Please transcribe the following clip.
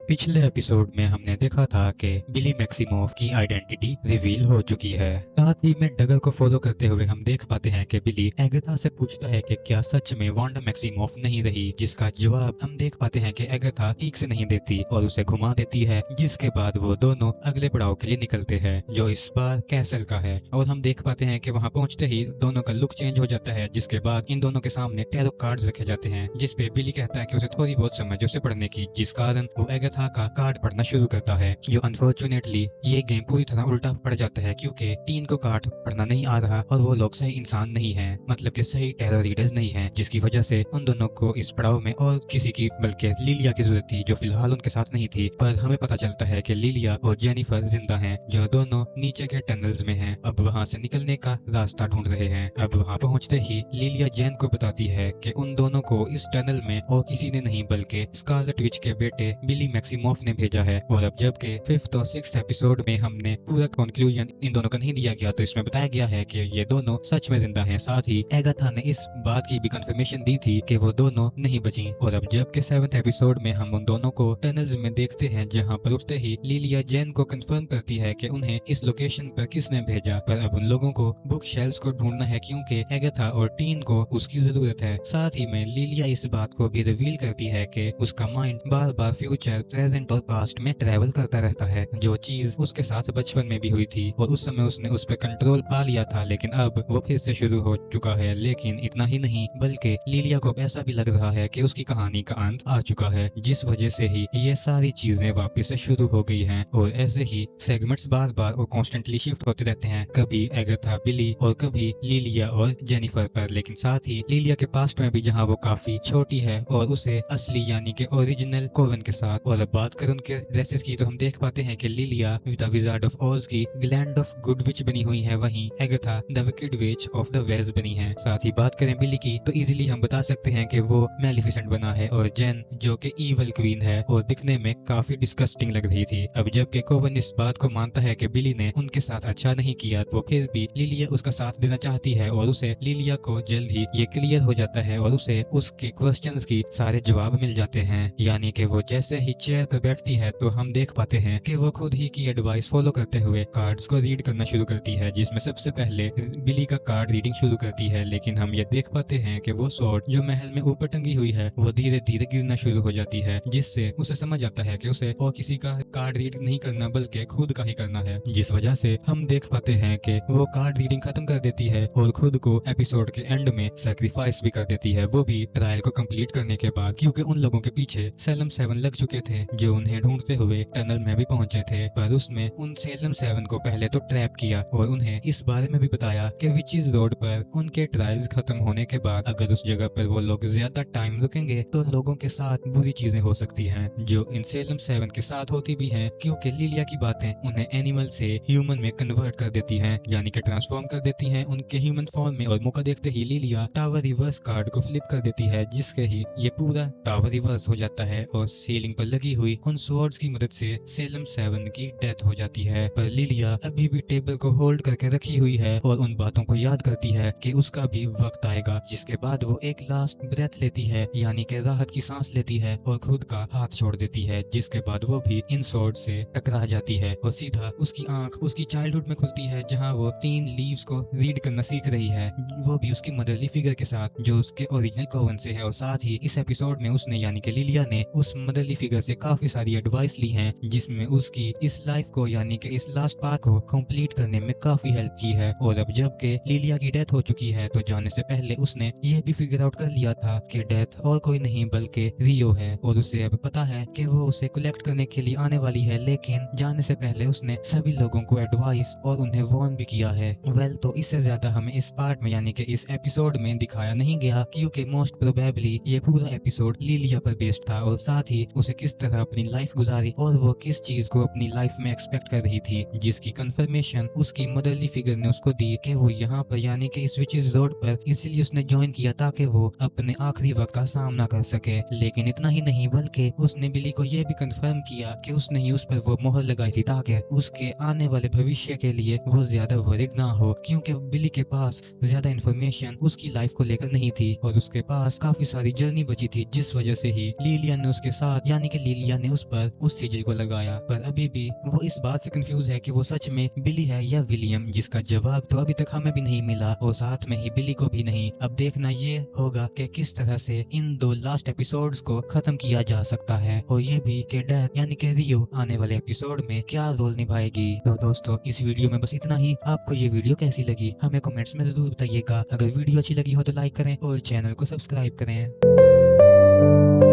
पिछले एपिसोड में हमने देखा था कि बिली मैक्सिमोव की आइडेंटिटी रिवील हो चुकी है। साथ ही में डगर को फॉलो करते हुए हम देख पाते हैं कि बिली एगाथा से पूछता है कि क्या सच में वांडा मैक्सिमोव नहीं रही, जिसका जवाब हम देख पाते हैं कि एगाथा ठीक से नहीं देती और उसे घुमा देती है। जिसके बाद वो दोनों अगले पड़ाव के लिए निकलते हैं, जो इस बार कैसल का है। और हम देख पाते हैं कि वहां पहुंचते ही दोनों का लुक चेंज हो जाता है, जिसके बाद इन दोनों के सामने टैरो कार्ड्स रखे जाते हैं, जिसपे बिली कहता है कि उसे थोड़ी बहुत समझ उसे पढ़ने की, जिस कारण वो एगाथा का कार्ड पढ़ना शुरू करता है। जो अनफॉर्चुनेटली ये गेम पूरी तरह उल्टा पड़ जाता है, क्योंकि टीन को कार्ड पढ़ना नहीं आ रहा और वो लोग सही इंसान नहीं है, मतलब कि सही टैरो रीडर्स नहीं है, जिसकी वजह से उन दोनों को इस पड़ाव में और किसी की बल्कि लिलिया की जरूरत थी, जो फिलहाल उनके साथ नहीं थी। पर हमें पता चलता है कि लिलिया और जेनिफर जिंदा हैं, जो दोनों नीचे के टनल्स में हैं। अब वहां से निकलने का रास्ता ढूंढ रहे हैं। अब वहां पहुंचते ही लिलिया जेन को बताती है कि उन दोनों को इस टनल में और किसी ने नहीं बल्कि स्कारलेट विच के बेटे बिली मैक्सिमोव ने भेजा है। और अब जबकि 5th और 6th एपिसोड में हमने पूरा कंक्लूजन इन दोनों का नहीं दिया गया, तो इसमें बताया गया है कि ये दोनों सच में जिंदा हैं। साथ ही एगाथा ने इस बात की भी कंफर्मेशन दी थी कि वो दोनों नहीं बची। और अब जबकि 7th एपिसोड में हम उन दोनों को टनल्स में देखते हैं, जहां पर उठते ही लिलिया जेन को कंफर्म करती है कि उन्हें इस लोकेशन पर किसने भेजा। पर अब उन लोगों को बुक शेल्फ्स को ढूंढना है, क्योंकि एगाथा और टीन को उसकी जरूरत है। साथ ही में लिलिया इस बात को भी रिवील करती है कि उसका माइंड बार बार फ्यूचर, प्रेजेंट और पास्ट में ट्रैवल करता रहता है, जो चीज उसके साथ बचपन में भी हुई थी और उस समय उसने उस पर कंट्रोल पा लिया था, लेकिन अब वो फिर से शुरू हो चुका है। लेकिन इतना ही नहीं, बल्कि लिलिया को ऐसा भी लग रहा है कि उसकी कहानी का अंत आ चुका है, जिस वजह से ही ये सारी चीजें वापस से शुरू हो गई हैं। और ऐसे ही सेगमेंट्स बार बार और कॉन्स्टेंटली शिफ्ट होते रहते हैं, कभी एगाथा बिली और कभी लिलिया और जेनिफर पर। लेकिन साथ ही लिलिया के पास्ट में भी, जहाँ वो काफी छोटी है और उसे असली यानी कि ओरिजिनल कोवन के साथ। और अब बात करें उनके ड्रेसेस की, तो हम देख पाते हैं कि लिलिया द विजार्ड ऑफ ऑज की ग्लैंड ऑफ गुड विच बनी हुई है, वहीं Agatha the wicked which of the ways बनी है। साथ ही बात करें बिली की, तो इजीली हम बता सकते हैं कि वो मैलिफिसेंट बना है, और जेन जो कि ईवल क्वीन है और दिखने में काफी डिस्गस्टिंग लग रही थी। अब जबकि कोवन इस बात को मानता है कि बिली ने उनके साथ अच्छा नहीं किया, तो फिर भी लिलिया उसका साथ देना चाहती है और उसे लिलिया को जल्द ही ये क्लियर हो जाता है और उसे उसके क्वेश्चंस की सारे जवाब मिल जाते हैं। यानी कि वो जैसे ही चेयर पर बैठती है, तो हम देख पाते हैं कि वो खुद ही की एडवाइस फॉलो करते हुए कार्ड्स को रीड करना शुरू करती है, जिसमें सबसे पहले बिली का कार्ड रीडिंग शुरू करती है। लेकिन हम ये देख पाते हैं कि वो स्वॉर्ड जो महल में ऊपर टंगी हुई है, वो धीरे धीरे गिरना शुरू हो जाती है, जिससे उसे समझ आता है कि उसे और किसी का कार्ड रीड नहीं करना बल्कि खुद का ही करना है। जिस वजह से हम देख पाते हैं कि वो कार्ड रीडिंग खत्म कर देती है और खुद को एपिसोड के एंड में सैक्रिफाइस भी कर देती है, वो भी ट्रायल को कंप्लीट करने के बाद, क्योंकि उन लोगों के पीछे सेलम 7 लग चुके थे, जो उन्हें ढूंढते हुए टनल में भी पहुंचे थे। पर उसमें उन सेलम 7 को पहले तो ट्रैप किया और उन्हें इस बारे में भी बताया कि विचेस रोड पर उनके ट्रायल्स खत्म होने के बाद अगर उस जगह पर वो लोग ज्यादा टाइम रुकेंगे, तो लोगों के साथ बुरी चीजें हो सकती हैं, जो इन सेलम 7 के साथ होती भी हैं, क्योंकि लिलिया की बातें उन्हें एनिमल से ह्यूमन में कन्वर्ट कर देती हैं, यानी कि ट्रांसफॉर्म कर देती हैं उनके ह्यूमन फॉर्म में। और मौका देखते ही लिलिया टावर रिवर्स कार्ड को फ्लिप कर देती है, जिसके ही ये पूरा टावर रिवर्स हो जाता है और सीलिंग पर लगी हुई उन स्वॉर्ड्स की मदद से सेलम 7 की डेथ हो जाती है। पर लिलिया अभी भी टेबल को होल्ड करके रखी हुई है और उन बातों को याद करती है कि उसका भी वक्त आएगा, जिसके बाद वो एक लास्ट ब्रेथ लेती है, यानी कि राहत की सांस लेती है और खुद का हाथ छोड़ देती है, जिसके बाद वो भी इन स्वॉर्ड से टकरा जाती है और सीधा उसकी आंख उसकी चाइल्डहुड में खुलती है, जहाँ वो 3 लीव्स को रीड करना सीख रही है, वो भी उसकी मदरली फिगर के साथ, जो उसके ओरिजिनल कोवन से है। और साथ ही इस एपिसोड में उसने यानी कि लिलिया ने उस मदरली फिगर से काफी सारी एडवाइस ली है, जिसमें उसकी इस लाइफ को यानी कि इस लास्ट पार्ट को कंप्लीट करने में काफी हेल्प की है। और अब जबकि लिलिया की डेथ हो चुकी है, तो जाने से पहले उसने ये भी फिगर आउट कर लिया था कि डेथ और कोई नहीं बल्कि रियो है, और उसे अब पता है कि वो उसे कलेक्ट करने के लिए आने वाली है। लेकिन जाने से पहले उसने सभी लोगों को एडवाइस और उन्हें वार्न भी किया है। वेल, तो इससे ज्यादा हमें इस पार्ट में यानी कि इस एपिसोड में दिखाया नहीं गया, क्योंकि मोस्ट प्रोबेबली ये पूरा एपिसोड लिलिया पर बेस्ड था, और साथ ही उसे किस तरह अपनी लाइफ गुजारी और वो किस चीज को अपनी लाइफ में एक्सपेक्ट कर रही थी, जिसकी कंफर्मेशन उसकी मदरली फिगर ने उसको दी कि वो यहाँ पर यानी कि इस विचेस रोड पर इसलिए उसने ज्वाइन किया ताकि वो अपने आखिरी वक्त का सामना कर सके। लेकिन इतना ही नहीं, बल्कि उसने बिली को यह भी कंफर्म किया कि उसने ही उस पर वो मोहर लगाई थी ताकि उसके आने वाले भविष्य के लिए वो ज्यादा वरीड ना हो, क्योंकि बिली के पास ज्यादा इंफॉर्मेशन उसकी लाइफ को लेकर नहीं थी और उसके पास काफी सारी जर्नी बची थी, जिस वजह से ही लिलिया ने उसके साथ यानी कि लिया ने उस पर उस सिजिल को लगाया, पर अभी भी वो इस बात से कंफ्यूज है कि वो सच में बिली है या विलियम, जिसका जवाब तो अभी तक हमें भी नहीं मिला और साथ में ही बिली को भी नहीं। अब देखना ये होगा कि किस तरह से इन 2 लास्ट एपिसोड्स को खत्म किया जा सकता है, और ये भी कि डेथ यानी कि रियो आने वाले एपिसोड में क्या रोल निभाएगी। तो दोस्तों इस वीडियो में बस इतना ही। आपको ये वीडियो कैसी लगी हमें कमेंट्स में जरूर बताइएगा। अगर वीडियो अच्छी लगी हो तो लाइक करें और चैनल को सब्सक्राइब करें।